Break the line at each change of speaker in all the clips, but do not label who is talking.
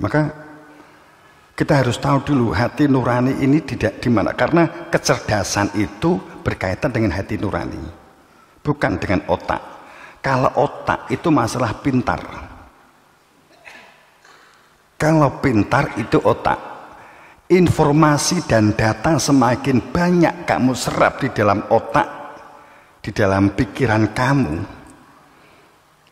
Maka kita harus tahu dulu hati nurani ini tidak di mana, karena kecerdasan itu berkaitan dengan hati nurani, bukan dengan otak. Kalau otak itu masalah pintar. Kalau pintar itu otak. Informasi dan data semakin banyak kamu serap di dalam otak, di dalam pikiran kamu,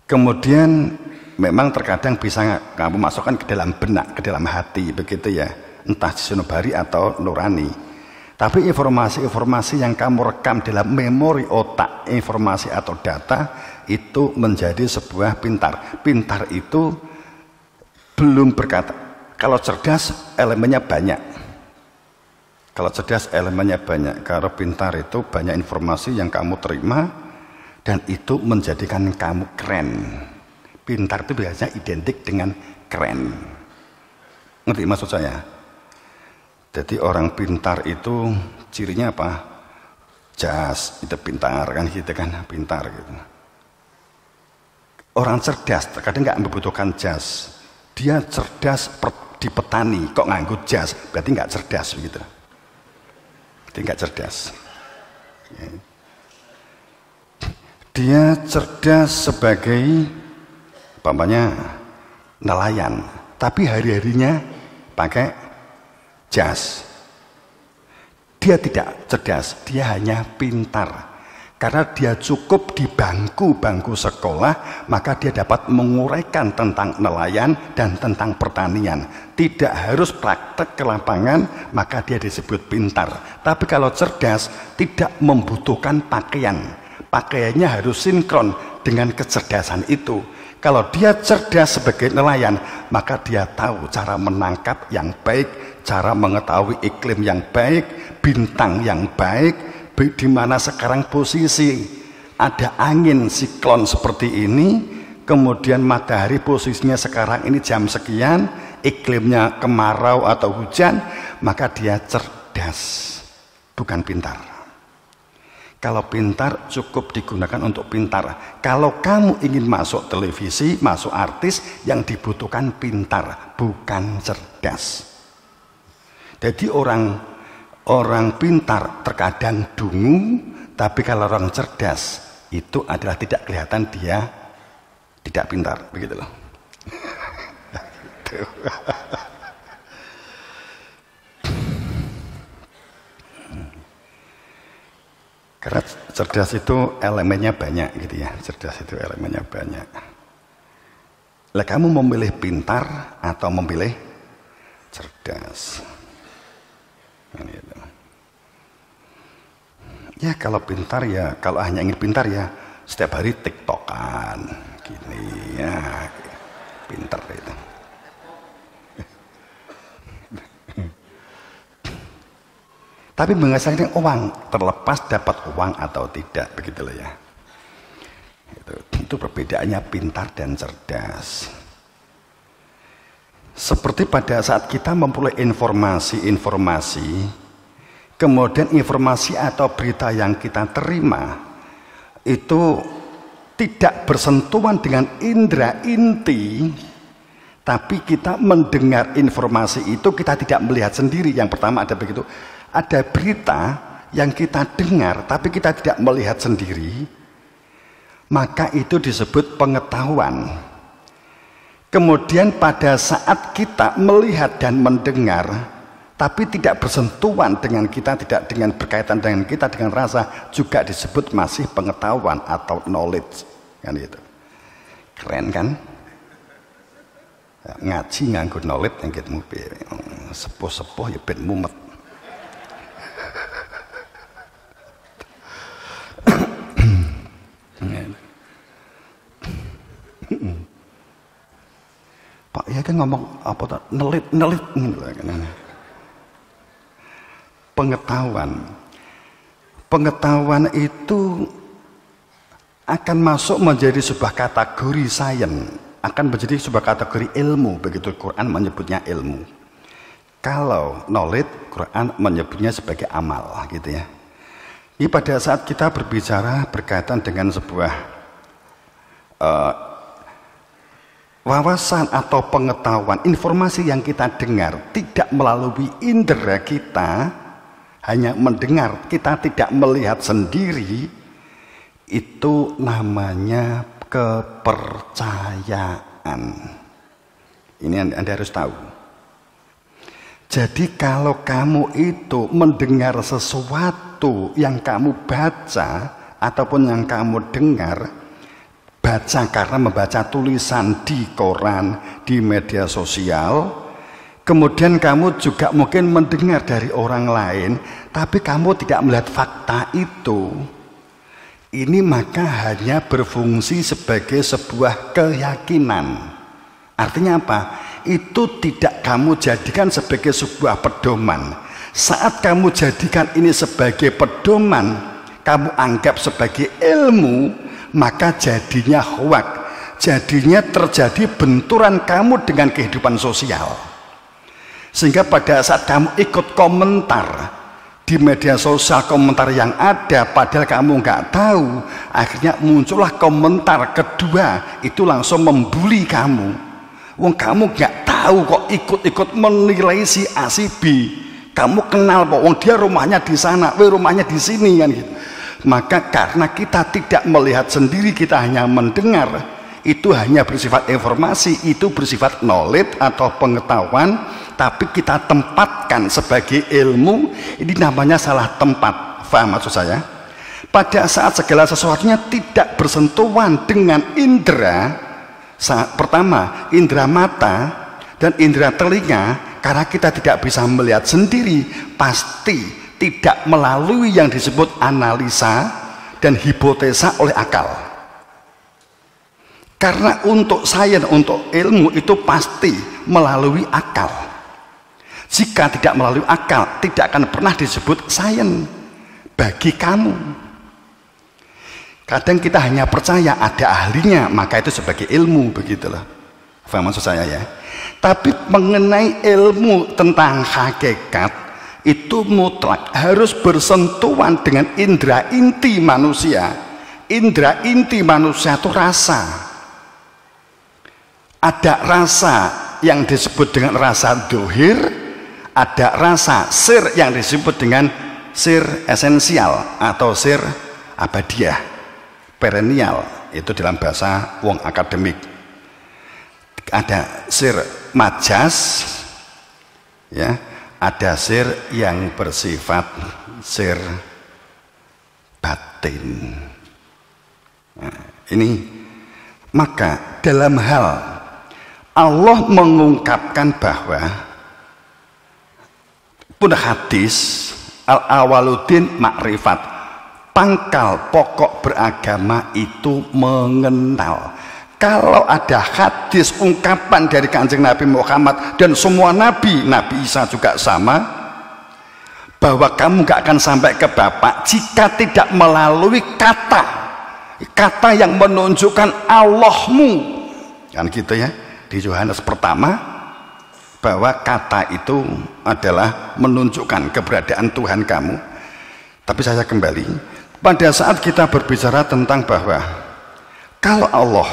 kemudian memang terkadang bisa kamu masukkan ke dalam benak, ke dalam hati, begitu ya, entah sanubari atau nurani. Tapi informasi-informasi yang kamu rekam dalam memori otak, informasi atau data, itu menjadi sebuah pintar. Pintar itu belum berkata, kalau cerdas elemennya banyak. Kalau cerdas elemennya banyak, kalau pintar itu banyak informasi yang kamu terima dan itu menjadikan kamu keren. Pintar itu biasanya identik dengan keren. Ngerti maksud saya? Jadi orang pintar itu cirinya apa? Jas, itu pintar kan gitu kan, pintar gitu. Orang cerdas terkadang nggak membutuhkan jas. Dia cerdas di petani, kok nganggo jas, berarti nggak cerdas begitu. Berarti nggak cerdas. Dia cerdas sebagai umpamanya nelayan, tapi hari-harinya pakai jas. Dia tidak cerdas, dia hanya pintar. Karena dia cukup di bangku sekolah, maka dia dapat menguraikan tentang nelayan dan tentang pertanian. Tidak harus praktek ke lapangan, maka dia disebut pintar. Tapi kalau cerdas, tidak membutuhkan pakaian. Pakaiannya harus sinkron dengan kecerdasan itu. Kalau dia cerdas sebagai nelayan, maka dia tahu cara menangkap yang baik, cara mengetahui iklim yang baik, bintang yang baik, di mana sekarang posisi ada angin siklon seperti ini, kemudian matahari posisinya sekarang ini jam sekian, iklimnya kemarau atau hujan, maka dia cerdas, bukan pintar. Kalau pintar cukup digunakan untuk pintar. Kalau kamu ingin masuk televisi, masuk artis, yang dibutuhkan pintar, bukan cerdas. Jadi orang pintar terkadang dungu, tapi kalau orang cerdas itu adalah tidak kelihatan dia tidak pintar, begitu loh. Karena cerdas itu elemennya banyak gitu ya, cerdas itu elemennya banyak. Lah kamu memilih pintar atau memilih cerdas? Gitu. Ya kalau pintar ya, kalau hanya ingin pintar ya setiap hari tiktokan gini ya, pintar itu. Tapi menghasilkan uang, terlepas dapat uang atau tidak, begitulah ya. Itu perbedaannya pintar dan cerdas. Seperti pada saat kita memperoleh informasi, kemudian informasi atau berita yang kita terima itu tidak bersentuhan dengan indera inti, tapi kita mendengar informasi itu kita tidak melihat sendiri. Yang pertama ada begitu. Ada berita yang kita dengar tapi kita tidak melihat sendiri, maka itu disebut pengetahuan. Kemudian pada saat kita melihat dan mendengar tapi tidak bersentuhan dengan kita, tidak dengan berkaitan dengan kita, dengan rasa, juga disebut masih pengetahuan atau knowledge kan itu. Keren kan? Ngaji nganggo knowledge yang gitu, sepuh-sepuh ya ben mumet. Pak ya kan ngomong apa tak nelit pengetahuan itu akan masuk menjadi sebuah kategori sains, akan menjadi sebuah kategori ilmu, begitu Quran menyebutnya ilmu. Kalau knowledge, Quran menyebutnya sebagai amal gitu ya. Ini pada saat kita berbicara berkaitan dengan sebuah wawasan atau pengetahuan, informasi yang kita dengar tidak melalui indera kita, hanya mendengar, kita tidak melihat sendiri, itu namanya kepercayaan. Ini Anda harus tahu. Jadi kalau kamu itu mendengar sesuatu yang kamu baca ataupun yang kamu dengar, baca karena membaca tulisan di koran, di media sosial, kemudian kamu juga mungkin mendengar dari orang lain, tapi kamu tidak melihat fakta itu. Ini maka hanya berfungsi sebagai sebuah keyakinan. Artinya apa? Itu tidak kamu jadikan sebagai sebuah pedoman. Saat kamu jadikan ini sebagai pedoman, kamu anggap sebagai ilmu, maka jadinya hoak. Jadinya terjadi benturan kamu dengan kehidupan sosial. Sehingga pada saat kamu ikut komentar di media sosial, komentar yang ada padahal kamu nggak tahu, akhirnya muncullah komentar kedua, itu langsung membuli kamu. Wong kamu nggak tahu kok ikut-ikut menilai si A si B. Kamu kenal kok, wong dia rumahnya di sana, rumahnya di sini kan gitu. Maka karena kita tidak melihat sendiri, kita hanya mendengar, itu hanya bersifat informasi, itu bersifat knowledge atau pengetahuan, tapi kita tempatkan sebagai ilmu, ini namanya salah tempat. Faham maksud saya? Pada saat segala sesuatunya tidak bersentuhan dengan indera, pertama indera mata dan indera telinga, karena kita tidak bisa melihat sendiri, pasti tidak melalui yang disebut analisa dan hipotesa oleh akal. Karena untuk sains, untuk ilmu itu pasti melalui akal. Jika tidak melalui akal, tidak akan pernah disebut sains bagi kamu. Kadang kita hanya percaya ada ahlinya, maka itu sebagai ilmu, begitulah. Faham maksud saya ya? Tapi mengenai ilmu tentang hakikat, itu mutlak harus bersentuhan dengan indera inti manusia. Indera inti manusia itu rasa. Ada rasa yang disebut dengan rasa dohir, ada rasa sir yang disebut dengan sir esensial atau sir abadiah, perennial, itu dalam bahasa wong akademik. Ada sir majas, ya, ada sir yang bersifat sir batin. Nah, ini maka dalam hal Allah mengungkapkan bahwa pun hadis al-awaluddin makrifat, pangkal pokok beragama itu mengenal. Kalau ada hadis ungkapan dari Kanjeng Nabi Muhammad dan semua nabi, Nabi Isa juga sama, bahwa kamu gak akan sampai ke Bapa jika tidak melalui kata yang menunjukkan Allahmu, kan gitu ya, di Yohanes pertama, bahwa kata itu adalah menunjukkan keberadaan Tuhan kamu. Tapi saya kembali pada saat kita berbicara tentang bahwa kalau Allah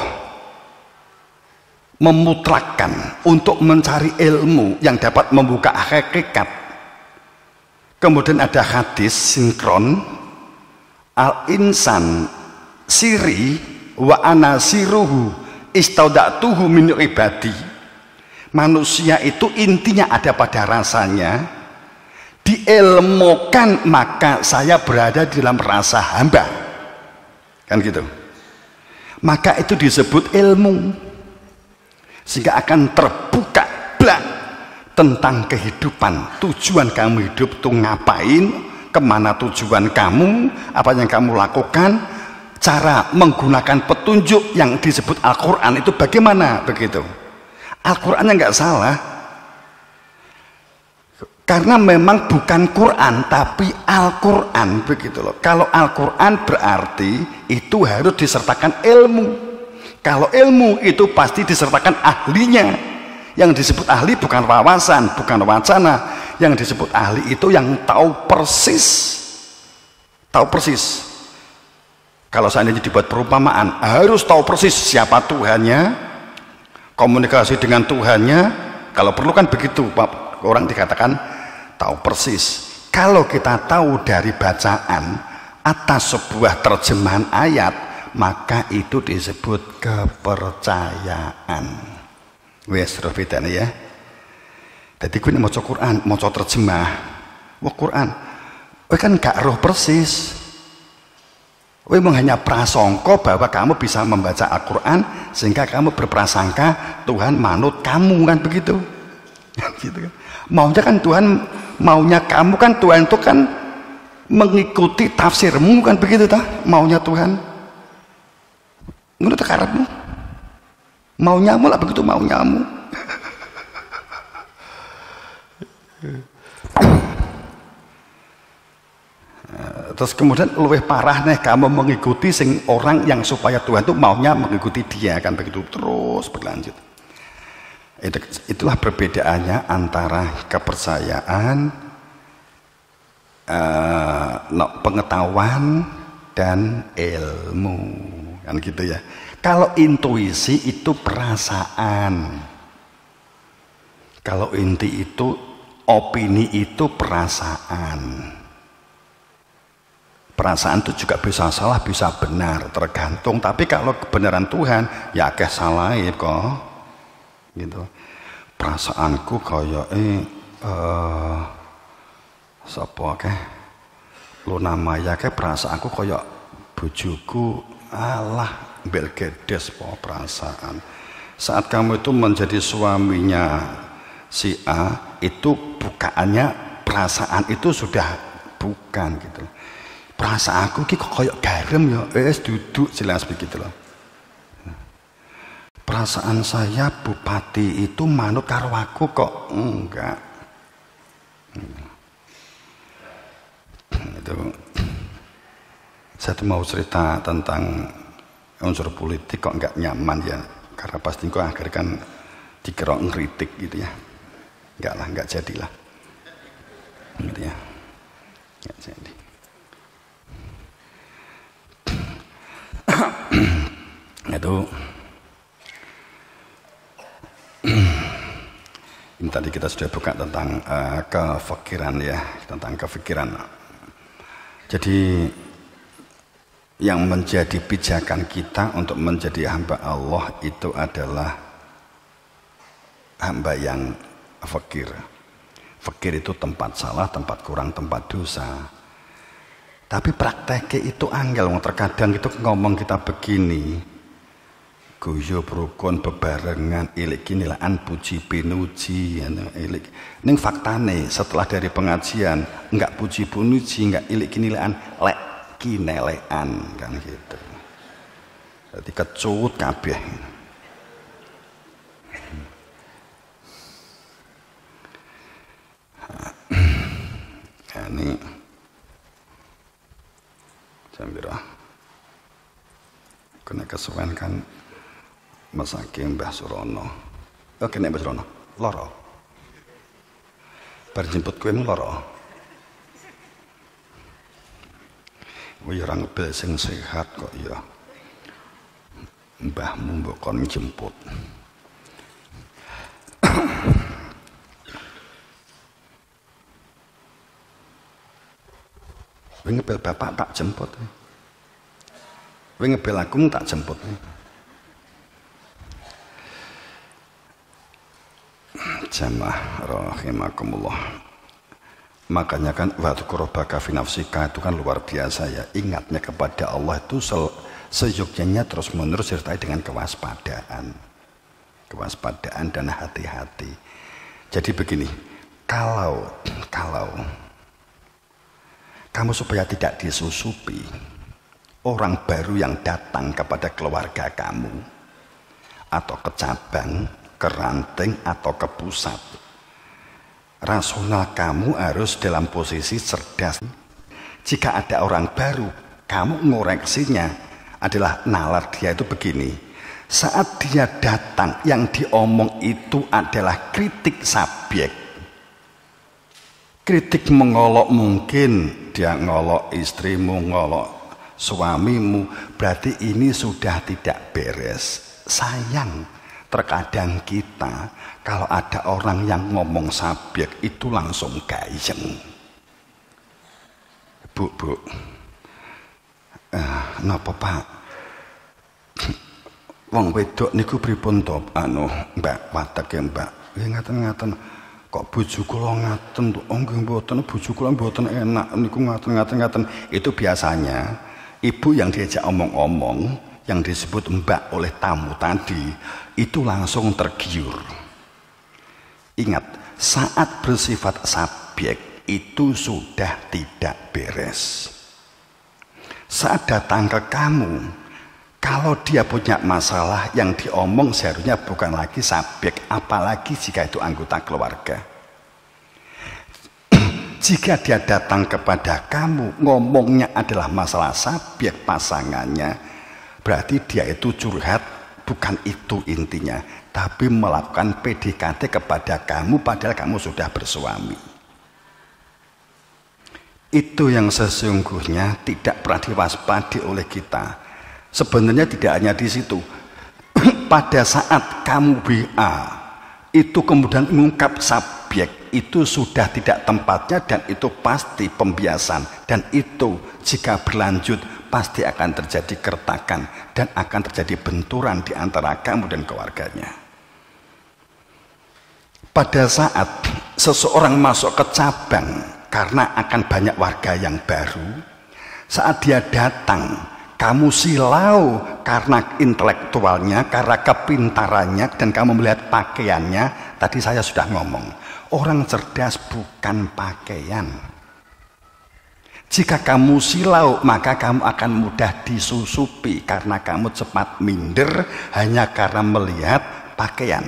memutlakkan untuk mencari ilmu yang dapat membuka hakikat, kemudian ada hadis sinkron, al-insan siri wa ana siruhu istaudatuhu min ibadi. Manusia itu intinya ada pada rasanya, diilmukan maka saya berada di dalam rasa hamba, kan gitu. Maka itu disebut ilmu, sehingga akan terbuka blak tentang kehidupan. Tujuan kamu hidup tuh ngapain, kemana tujuan kamu, apa yang kamu lakukan, cara menggunakan petunjuk yang disebut Al-Quran itu bagaimana, begitu. Al-Qurannya nggak salah, karena memang bukan Quran tapi Al-Quran, begitu loh. Kalau Al-Quran berarti itu harus disertakan ilmu. Kalau ilmu itu pasti disertakan ahlinya. Yang disebut ahli bukan wawasan, bukan wacana. Yang disebut ahli itu yang tahu persis. Tahu persis. Kalau seandainya dibuat perumpamaan, harus tahu persis siapa Tuhannya, Komunikasi dengan Tuhannya, kalau perlu kan begitu, orang dikatakan tahu persis. Kalau kita tahu dari bacaan atas sebuah terjemahan ayat, maka itu disebut kepercayaan. Wes bedane ya. Jadi gue maca Quran, maca terjemah, wah Quran, gue kan gak roh persis. Gue hanya prasangka bahwa kamu bisa membaca Al-Quran sehingga kamu berprasangka Tuhan manut kamu, kan begitu. Gitu kan. Maunya kan Tuhan, maunya kamu kan Tuhan itu kan mengikuti tafsirmu, kan begitu tak? Maunya Tuhan. Menurut karepmu. Maunyamu lah begitu, maunyamu. Terus kemudian lebih parah nih, kamu mengikuti orang yang supaya Tuhan itu maunya mengikuti dia, kan begitu terus berlanjut. Itulah perbedaannya antara kepercayaan, pengetahuan dan ilmu, kan gitu ya. Kalau intuisi itu perasaan, kalau opini itu perasaan. Perasaan itu juga bisa salah, bisa benar, tergantung. Tapi kalau kebenaran Tuhan, ya akeh salah kok. Gitu. Perasaanku kayak sapa akeh Luna Maya ke perasaanku kayak bojoku, alah belgedes po perasaan. Saat kamu itu menjadi suaminya si A, itu bukaannya perasaan itu sudah bukan gitu. Perasaanku ki kok kayak garam ya, duduk jelas begitu loh. Perasaan saya bupati itu manut karo aku kok enggak. Itu saya tuh mau cerita tentang unsur politik kok enggak nyaman ya, karena pasti kok akhirnya kan dikira ngeritik gitu ya. Enggak lah, enggak jadilah gitu ya, enggak jadi. Itu ini tadi kita sudah buka tentang kefikiran ya, tentang kefikiran. Jadi yang menjadi pijakan kita untuk menjadi hamba Allah itu adalah hamba yang fakir. Fakir itu tempat salah, tempat kurang, tempat dosa. Tapi prakteknya itu angel. Terkadang itu ngomong kita begini, guyo berukun bebarengan ilik kinilaan puji pinuji ilik. Ning faktane setelah dari pengajian enggak puji pinuji, enggak ilik kinilaan, lek kinelean, kan gitu. Jadi kecut kabeh. Ini Jambira kena kesuwen kan masake Mbah Surono. Oke nek Mbah Surono lara. Bar jemput kowe lara. Kowe ora ngebel sing sehat kok ya. Mbahmu mbok kon jemput. Kowe ngebel bapak tak jemput. Kowe ngebel aku tak jemput. Jamaah rahimakumullah. Makanya kan wadhkur rabbaka fi nafsika itu kan luar biasa ya. Ingatnya kepada Allah itu seyogyanya terus menerus disertai dengan kewaspadaan. Kewaspadaan dan hati-hati. Jadi begini, kalau kamu supaya tidak disusupi orang baru yang datang kepada keluarga kamu atau ke cabang, ke ranting atau ke pusat, rasional kamu harus dalam posisi cerdas. Jika ada orang baru, kamu ngoreksinya adalah nalar dia itu begini. Saat dia datang, yang diomong itu adalah kritik subjek. Kritik mengolok, mungkin dia ngolok istrimu, ngolok suamimu, berarti ini sudah tidak beres. Sayang, Terkadang kita kalau ada orang yang ngomong subjek itu langsung gayeng. Bu, napa Pak? Wong wedok niku pripun to Mbak watake Mbak? Nggih ngaten-ngaten. Kok bojo kula ngaten to? Oh nggih mboten, bojo kula mboten enak niku ngaten-ngaten. Itu biasanya ibu yang diajak omong-omong yang disebut Mbak oleh tamu tadi itu langsung tergiur. Ingat, saat bersifat subjek itu sudah tidak beres. Saat datang ke kamu, kalau dia punya masalah yang diomong seharusnya bukan lagi subjek, apalagi jika itu anggota keluarga. Jika dia datang kepada kamu, ngomongnya adalah masalah subjek pasangannya, berarti dia itu curhat, bukan itu intinya, tapi melakukan PDKT kepada kamu padahal kamu sudah bersuami. Itu yang sesungguhnya tidak pernah diwaspadi oleh kita. Sebenarnya tidak hanya di situ. Pada saat kamu WA itu kemudian mengungkap subjek, itu sudah tidak tempatnya dan itu pasti pembiasan, dan itu jika berlanjut pasti akan terjadi keretakan dan akan terjadi benturan di antara kamu dan keluarganya. Pada saat seseorang masuk ke cabang karena akan banyak warga yang baru, saat dia datang kamu silau karena intelektualnya, karena kepintarannya, dan kamu melihat pakaiannya. Tadi saya sudah ngomong, orang cerdas bukan pakaian. Jika kamu silau, maka kamu akan mudah disusupi karena kamu cepat minder hanya karena melihat pakaian.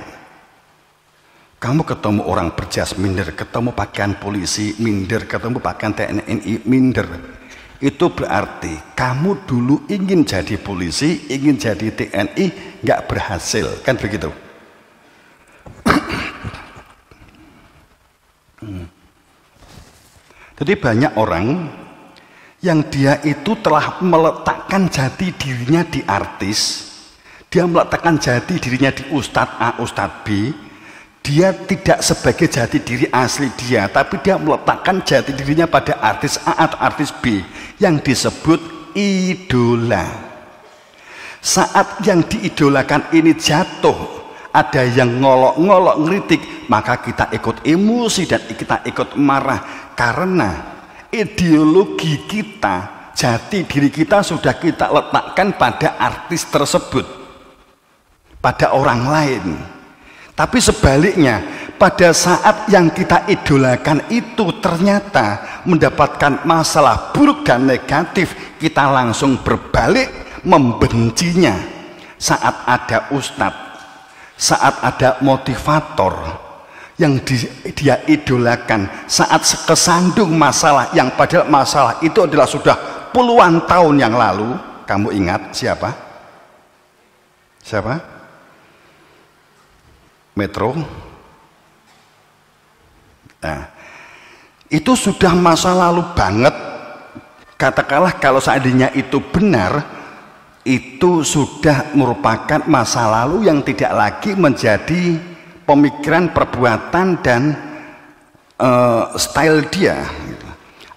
Kamu ketemu orang berjas minder, ketemu pakaian polisi minder, ketemu pakaian TNI minder. Itu berarti kamu dulu ingin jadi polisi, ingin jadi TNI, nggak berhasil, kan begitu? Jadi banyak orang yang dia itu telah meletakkan jati dirinya di artis, dia meletakkan jati dirinya di Ustadz A, Ustadz B. Dia tidak sebagai jati diri asli dia, tapi dia meletakkan jati dirinya pada artis A atau artis B yang disebut idola. Saat yang diidolakan ini jatuh, ada yang ngolok-ngolok ngeritik, maka kita ikut emosi dan kita ikut marah karena ideologi kita, jati diri kita sudah kita letakkan pada artis tersebut, pada orang lain. Tapi sebaliknya, pada saat yang kita idolakan itu ternyata mendapatkan masalah buruk dan negatif, kita langsung berbalik membencinya. Saat ada ustadz, saat ada motivator yang dia idolakan, saat kesandung masalah yang padahal masalah itu adalah sudah puluhan tahun yang lalu, kamu ingat siapa? Siapa? Metro. Nah, itu sudah masa lalu banget. Katakanlah kalau seandainya itu benar, itu sudah merupakan masa lalu yang tidak lagi menjadi pemikiran, perbuatan dan style dia.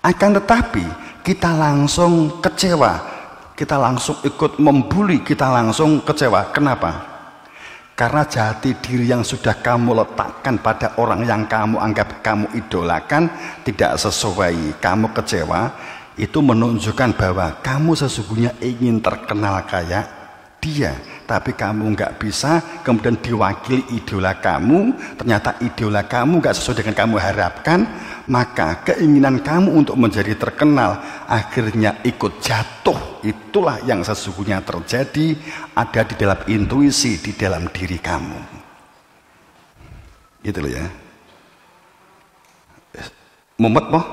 Akan tetapi kita langsung kecewa, kita langsung ikut membuli, kita langsung kecewa. Kenapa? Karena jati diri yang sudah kamu letakkan pada orang yang kamu anggap kamu idolakan tidak sesuai, kamu kecewa. Itu menunjukkan bahwa kamu sesungguhnya ingin terkenal kayak dia, tapi kamu nggak bisa, kemudian diwakili idola kamu, ternyata idola kamu nggak sesuai dengan kamu harapkan, maka keinginan kamu untuk menjadi terkenal akhirnya ikut jatuh. Itulah yang sesungguhnya terjadi, ada di dalam intuisi, di dalam diri kamu. Gitu loh ya. Mumet boh.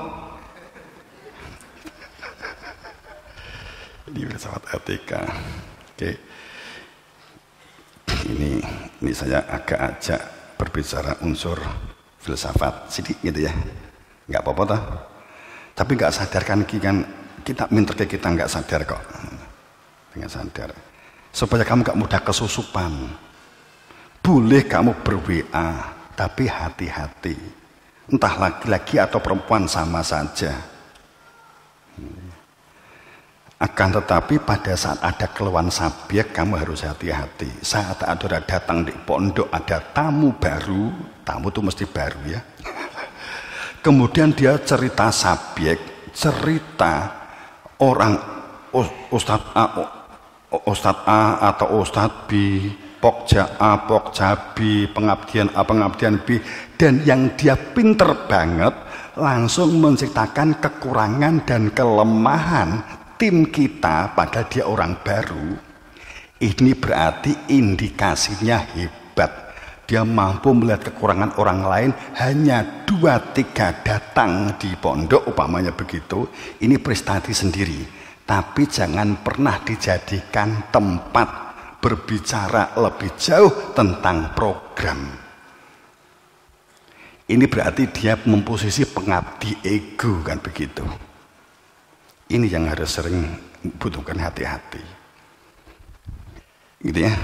Ini filsafat etika. Oke. Ini saya agak ajak berbicara unsur filsafat sedikit gitu ya. Nggak apa-apa toh. Tapi nggak sadarkan kan kita minta ke kita nggak sadar kok. Nggak sadar. Supaya kamu nggak mudah kesusupan. boleh kamu ber-WA, tapi hati-hati. Entah laki-laki atau perempuan sama saja. Akan tetapi pada saat ada keluhan subjek, kamu harus hati-hati. Saat ada datang di pondok, ada tamu baru, tamu itu mesti baru ya. Kemudian dia cerita subjek, cerita orang Ustadz A atau Ustadz B, Pokja A, Pokja B, pengabdian A, pengabdian B, dan yang dia pinter banget langsung menceritakan kekurangan dan kelemahan tim kita, padahal dia orang baru. Ini berarti indikasinya hebat. Dia mampu melihat kekurangan orang lain, hanya 2-3 datang di pondok umpamanya begitu. Ini prestasi sendiri, tapi jangan pernah dijadikan tempat berbicara lebih jauh tentang program. Ini berarti dia memposisi pengabdi ego, kan begitu. Ini yang harus sering butuhkan hati-hati. Gitu ya.